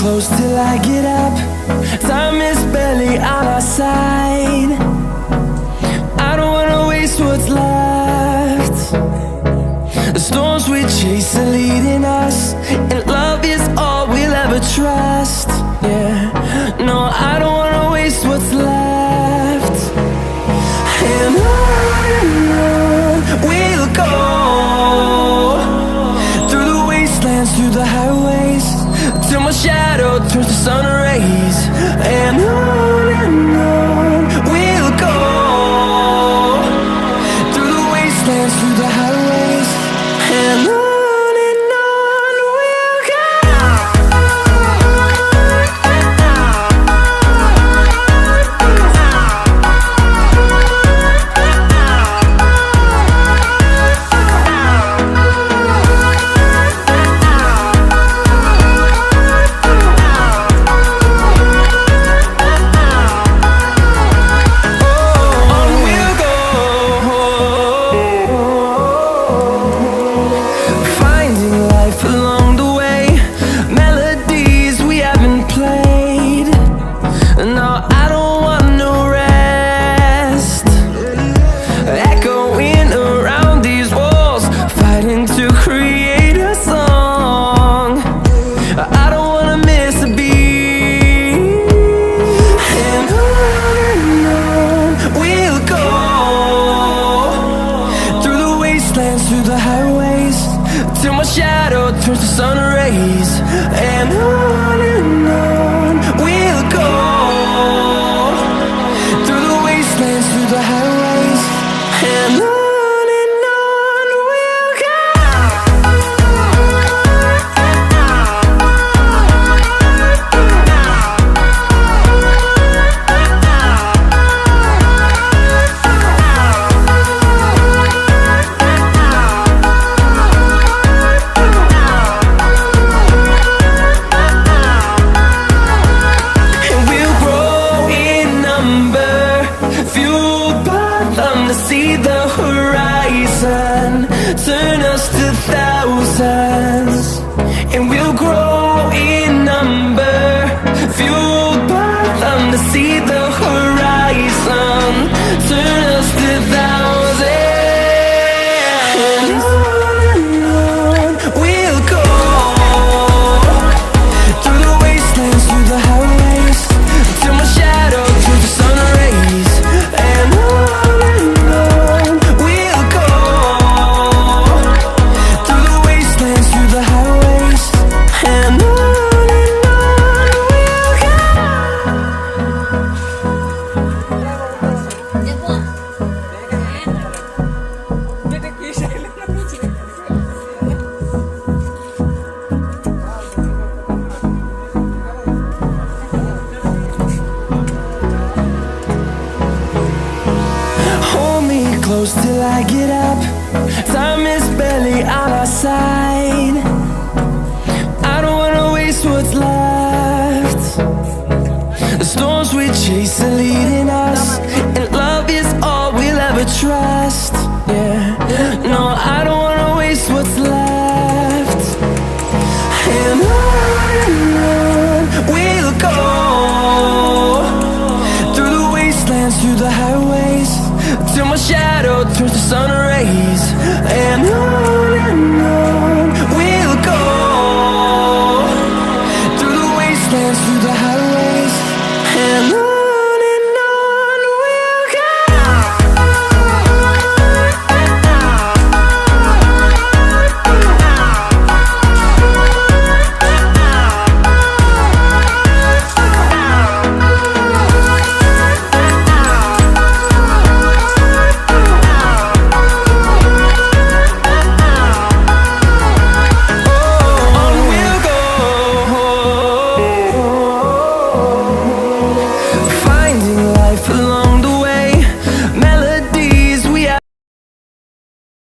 close till I get up. Time is barely on our side. I don't wanna waste what's left. The storms we chase are leading us, and love is all we'll ever trust. Yeah, no, I don't wanna waste what's left. And on we'll go, through the wastelands, through the highways, till my shadow turns to sun rays. And on we'll go, through the wastelands, through the highways, and on we'll go. Through the highways, till my shadow turns to sun rays. And on we'll go, through the wastelands, through the highways, and on we'll go. See the horizon, turn us to thousands, and we'll grow in number, fueled by them to see the horizon, turn us to thousands. And on we'll go, through the wastelands, through the highways, till my shadow turns to sun rays. And close till I get up. Time is barely on our side. I don't wanna waste what's left. The storms we chase are leading us, and love is all we'll ever trust. Yeah, no, I don't wanna waste what's left. And on we'll go, through the wastelands, through the highways, till my shadow turns to sun